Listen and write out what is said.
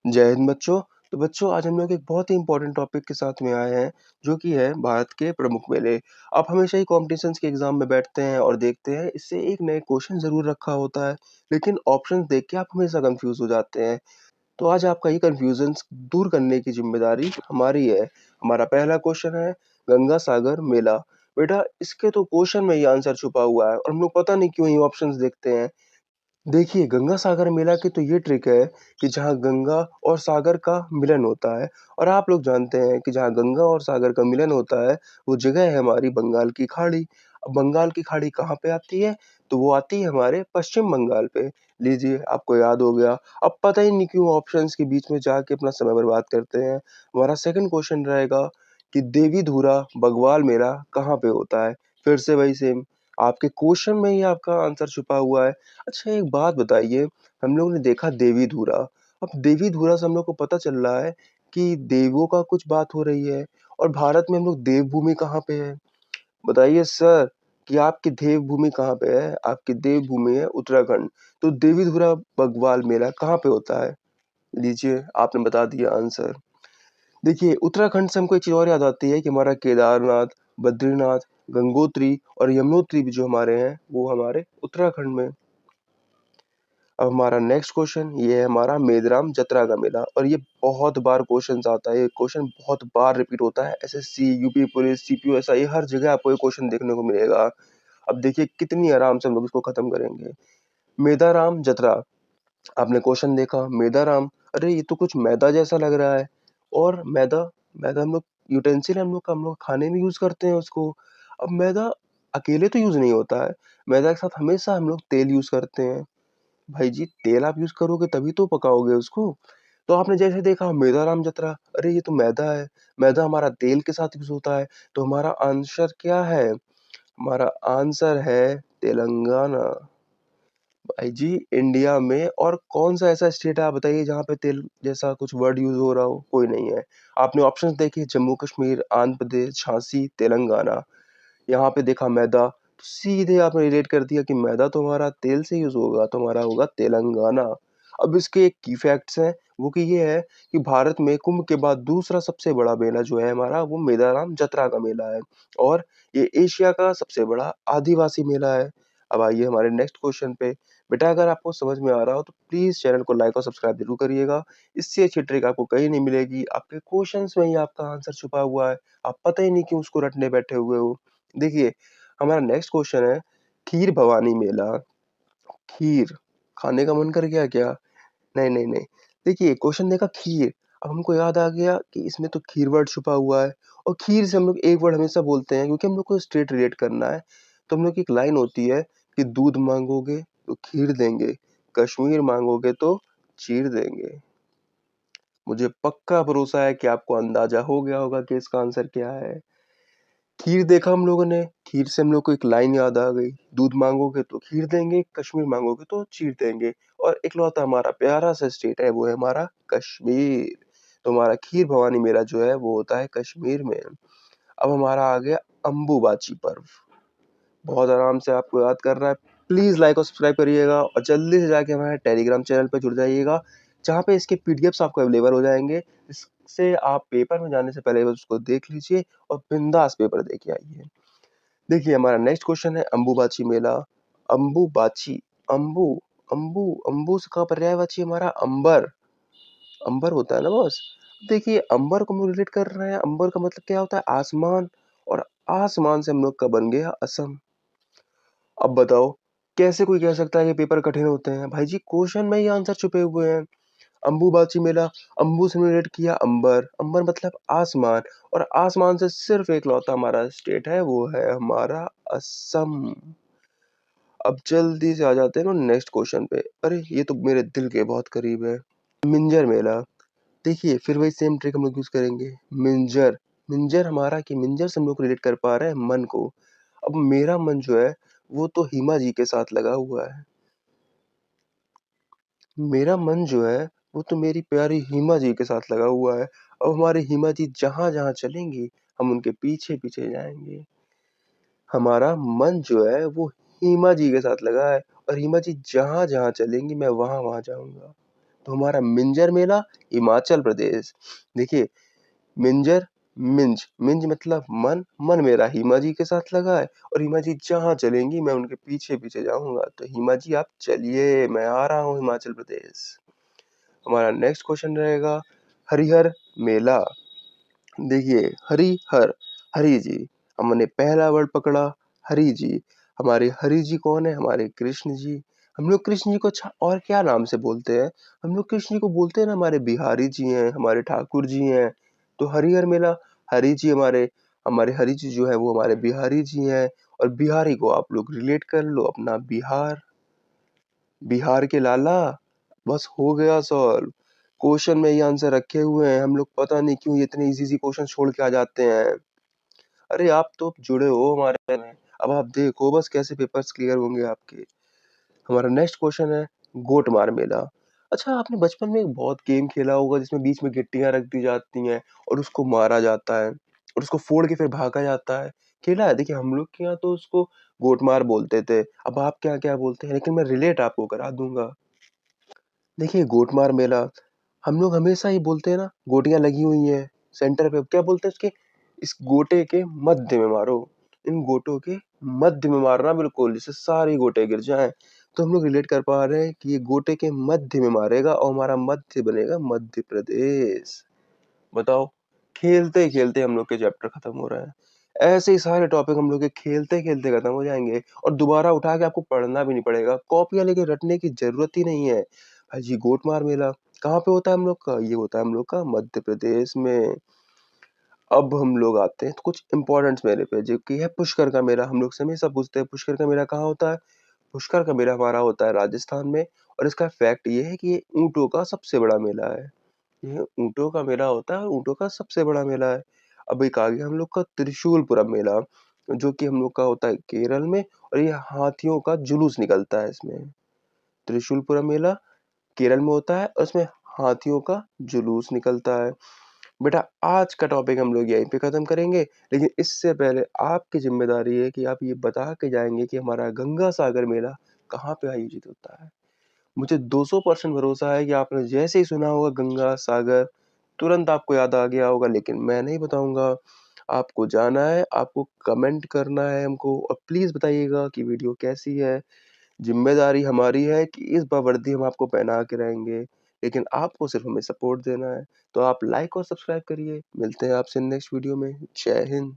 जय हिंद बच्चों। तो बच्चों आज हम लोग एक बहुत ही इम्पोर्टेंट टॉपिक के साथ में आए हैं जो कि है भारत के प्रमुख मेले। आप हमेशा ही कॉम्पिटिशन्स के एग्जाम में बैठते हैं और देखते हैं इससे एक नए क्वेश्चन जरूर रखा होता है, लेकिन ऑप्शंस देख के आप हमेशा कंफ्यूज हो जाते हैं। तो आज आपका ये कंफ्यूजन दूर करने की जिम्मेदारी हमारी है। हमारा पहला क्वेश्चन है गंगा सागर मेला। बेटा इसके तो क्वेश्चन में ही आंसर छुपा हुआ है और हम लोग पता नहीं क्यों ये ऑप्शंस देखते हैं। देखिए गंगा सागर मेला की तो ये ट्रिक है कि जहाँ गंगा और सागर का मिलन होता है, और आप लोग जानते हैं कि जहाँ गंगा और सागर का मिलन होता है वो जगह है हमारी बंगाल की खाड़ी। अब बंगाल की खाड़ी कहाँ पे आती है? तो वो आती है हमारे पश्चिम बंगाल पे। लीजिए आपको याद हो गया। अब पता ही नहीं क्यों ऑप्शंस के बीच में जाके अपना समय बर्बाद करते हैं। हमारा सेकंड क्वेश्चन रहेगा कि देवी धुरा बगवाल मेला कहाँ पे होता है? फिर से वही सेम, आपके क्वेश्चन में ही आपका आंसर छुपा हुआ है। अच्छा एक बात बताइए, हम लोग ने देखा देवी धुरा। अब देवी धुरा से हम लोग को पता चल रहा है कि देवों का कुछ बात हो रही है, और भारत में हम लोग देवभूमि कहाँ पे है? बताइए सर कि आपकी देवभूमि कहाँ पे है? आपकी देवभूमि है उत्तराखंड। तो देवी धुरा बगवाल मेला कहाँ पे होता है? लीजिए आपने बता दिया आंसर। देखिए उत्तराखंड से हमको एक चीज़ और याद आती है कि हमारा केदारनाथ, बद्रीनाथ, गंगोत्री और यमुनोत्री भी जो हमारे हैं वो हमारे उत्तराखंड में। अब हमारा नेक्स्ट क्वेश्चन ये है हमारा मेदराम जतरा का मेला, और ये बहुत बार क्वेश्चन आता है, ये क्वेश्चन बहुत बार रिपीट होता है। एसएससी, यूपी पुलिस, सीपीओ हर जगह आपको ये क्वेश्चन देखने को मिलेगा। अब देखिए कितनी आराम से हम लोग इसको खत्म करेंगे। मेदाराम जतरा, आपने क्वेश्चन देखा मेदाराम, अरे ये तो कुछ मैदा जैसा लग रहा है। और मैदा, मैदा हम लोग यूटेंसिल हम लोग का हम लोग खाने में यूज करते हैं उसको। अब मैदा अकेले तो यूज नहीं होता है, मैदा के साथ हमेशा हम लोग तेल यूज करते हैं। भाई जी तेल आप यूज करोगे तभी तो पकाओगे उसको। तो आपने जैसे देखा मेदाराम जतरा, अरे ये तो मैदा है, मैदा हमारा तेल के साथ यूज होता है। तो हमारा आंसर क्या है? हमारा आंसर है तेलंगाना। भाई जी इंडिया में और कौन सा ऐसा स्टेट है आप बताइए जहाँ पे तेल जैसा कुछ वर्ड यूज हो रहा हो? कोई नहीं है। आपने ऑप्शंस देखे जम्मू कश्मीर, आंध्र प्रदेश, झांसी, तेलंगाना। यहाँ पे देखा मैदा, तो सीधे आपने रिलेट कर दिया कि मैदा तो हमारा तेल से यूज होगा, तो हमारा होगा तेलंगाना। अब इसके एक की फैक्ट्स हैं, वो कि ये है कि भारत में कुंभ के बाद दूसरा सबसे बड़ा मेला जो है हमारा वो मेदाराम जतरा का मेला है, और ये एशिया का सबसे बड़ा आदिवासी मेला है। अब आइए हमारे नेक्स्ट क्वेश्चन पे। बेटा अगर आपको समझ में आ रहा हो तो प्लीज चैनल को लाइक और सब्सक्राइब जरूर करिएगा। इससे अच्छी ट्रिक आपको कहीं नहीं मिलेगी, आपके क्वेश्चंस में ही आपका आंसर छुपा हुआ है। आप पता ही नहीं क्यों उसको रटने बैठे हुए हो। देखिए हमारा नेक्स्ट क्वेश्चन है खीर भवानी मेला। खीर खाने का मन कर गया क्या? नहीं नहीं नहीं। देखिए क्वेश्चन देखा खीर, अब हमको याद आ गया कि इसमें तो खीर वर्ड छुपा हुआ है, और खीर से हम लोग एक वर्ड हमेशा बोलते हैं क्योंकि हम लोग को स्ट्रेट रिलेट करना है। तो हम लोग की एक लाइन होती है कि दूध मांगोगे तो खीर देंगे, कश्मीर मांगोगे तो चीर देंगे। मुझे पक्का भरोसा है कि आपको अंदाजा हो गया होगा कि इसका आंसर क्या है। खीर देखा हम लोगों ने, खीर से हम लोग को एक लाइन याद आ गई, दूध मांगोगे तो खीर देंगे, कश्मीर मांगोगे तो चीर देंगे। और इकलौता हमारा प्यारा सा स्टेट है वो है हमारा कश्मीर। तो हमारा खीर भवानी मेला जो है वो होता है कश्मीर में। अब हमारा आ गया अम्बुबाची पर्व। बहुत आराम से आपको याद करना है। प्लीज लाइक और सब्सक्राइब करिएगा और जल्दी से जाके हमारे टेलीग्राम चैनल पर जुड़ जाइएगा, जहाँ पे इसके पीडीएफ्स आपको अवेलेबल हो जाएंगे। इससे आप पेपर में जाने से पहले बस उसको देख लीजिए और बिंदास पेपर दे के आइए। देखिए हमारा नेक्स्ट क्वेश्चन है अम्बुबाची मेला। अम्बुबाची, अम्बु, अम्बु, अम्बु का पर्यायवाची हमारा अंबर। अंबर होता है ना बॉस। देखिए अंबर को हम लोग रिलेट कर रहे हैं, अंबर का मतलब क्या होता है? आसमान। और आसमान से हम लोग का बन गया असम। अब बताओ कैसे कोई कह सकता है कि पेपर कठिन होते हैं? भाई जी क्वेश्चन में ही आंसर छुपे हुए हैं। अम्बुबाची मेला, अम्बु से रिलेट किया अंबर, अंबर मतलब आसमान, और आसमान से सिर्फ एक लौता हमारा स्टेट है वो है हमारा असम। अब जल्दी से आ जाते हैं ना नेक्स्ट क्वेश्चन पे। अरे ये तो मेरे दिल के बहुत करीब है। मिंजर मेला। देखिए फिर वही सेम ट्रिक हम लोग यूज करेंगे। मिंजर, मिंजर हमारा कि मिंजर से हम लोग रिलेट कर पा रहे हैं मन को। अब मेरा मन जो है वो तो हिमा जी के साथ लगा हुआ है। मेरा मन जो है वो तो मेरी प्यारी हिमा जी के साथ लगा हुआ है। अब हमारी हिमा जी जहाँ जहाँ चलेंगी हम उनके पीछे पीछे जाएंगे। हमारा मन जो है वो हिमा जी के साथ लगा है, और हिमा जी जहाँ जहाँ चलेंगी मैं वहां वहां जाऊंगा। तो हमारा मिंजर मेला हिमाचल प्रदेश। देखिए मिंजर मिंज मतलब मन, मन मेरा हिमा जी के साथ लगा है और हिमा जी जहाँ चलेंगी मैं उनके पीछे-पीछे जाऊँगा। तो हिमा जी आप चलिए, मैं आ रहा हूँ हिमाचल प्रदेश। हमारा नेक्स्ट क्वेश्चन रहेगा हरिहर मेला। देखिए हरिहर, हरि जी, हमने पहला वर्ड पकड़ा हरि जी। हमारे हरि जी कौन है? हमारे कृष्ण जी। हम लोग कृष्ण जी को अच्छा और क्या नाम से बोलते हैं? हम लोग कृष्ण जी को बोलते हैं ना हमारे बिहारी जी हैं, हमारे ठाकुर जी हैं। तो हरिहर मेला हरि जी हमारे हमारे हरि जी जो है वो हमारे बिहारी जी हैं और बिहारी को आप लोग रिलेट कर लो अपना बिहार। बिहार के लाला, बस हो गया सॉल्व। क्वेश्चन में ये आंसर रखे हुए हैं, हम लोग पता नहीं क्यों ये इतने इजी-इजी क्वेश्चन छोड़ के आ जाते हैं। अरे आप तो जुड़े हो हमारे में, अब आप देखो बस कैसे पेपर्स क्लियर होंगे आपके। हमारा नेक्स्ट क्वेश्चन है गोट मार मेला। अच्छा आपने बचपन में एक बहुत गेम खेला होगा जिसमें बीच में गिट्टियाँ रख दी जाती हैं और उसको मारा जाता है और उसको फोड़ के फिर भागा जाता है। खेला है? देखिए हम लोग के यहाँ तो उसको गोट मार बोलते थे। अब आप क्या-क्या बोलते हैं? लेकिन मैं रिलेट आपको करा दूँगा। देखिए गोटमार मेला हम लोग हमेशा ही बोलते हैं ना गोटियां लगी हुई हैं सेंटर पे क्या बोलते हैं उसके इस गोटे के मध्य में मारो इन गोटों के मध्य में मारना बिल्कुल जिससे सारे गोटे गिर जाएं तो हम लोग रिलेट कर पा रहे हैं कि ये गोटे के मध्य में मारेगा और हमारा मध्य बनेगा मध्य प्रदेश। बताओ खेलते खेलते हम लोग के चैप्टर खत्म हो रहे हैं। ऐसे ही सारे टॉपिक हम लोग के खेलते खेलते खत्म हो जाएंगे और दोबारा उठा के आपको पढ़ना भी नहीं पड़ेगा कॉपियां लेके रटने की जरूरत ही नहीं है। भाई गोटमार मेला कहाँ पे होता है हम लोग का? ये होता है हम लोग का मध्य प्रदेश में। अब हम लोग आते हैं तो कुछ इम्पोर्टेंट्स मेले पे जो कि है पुष्कर का मेला। हम लोग से हमेशा पूछते हैं पुष्कर का मेला कहाँ होता है? पुष्कर का मेला हमारा होता है राजस्थान में और इसका फैक्ट ये है कि ये ऊँटों का सबसे बड़ा मेला है। ये ऊँटों का मेला होता है और ऊँटों का सबसे बड़ा मेला है। अब एक आ गया हम लोग का त्रिशूलपुरम मेला जो कि हम लोग का होता है केरल में और ये हाथियों का जुलूस निकलता है इसमें। त्रिशूलपुरम मेला केरल में होता है और उसमें हाथियों का जुलूस निकलता है। बेटा आज का टॉपिक हम लोग यहीं पे खत्म करेंगे लेकिन इससे पहले आपकी जिम्मेदारी है कि आप ये बता के जाएंगे कि हमारा गंगा सागर मेला कहाँ पे आयोजित होता है। मुझे 200% भरोसा है कि आपने जैसे ही सुना होगा गंगा सागर तुरंत आपको याद आ गया होगा लेकिन मैं नहीं बताऊंगा। आपको जाना है आपको कमेंट करना है हमको और प्लीज बताइएगा कि वीडियो कैसी है। जिम्मेदारी हमारी है कि इस बार वर्दी हम आपको पहना के रहेंगे लेकिन आपको सिर्फ हमें सपोर्ट देना है। तो आप लाइक और सब्सक्राइब करिए। मिलते हैं आपसे नेक्स्ट वीडियो में। जय हिंद।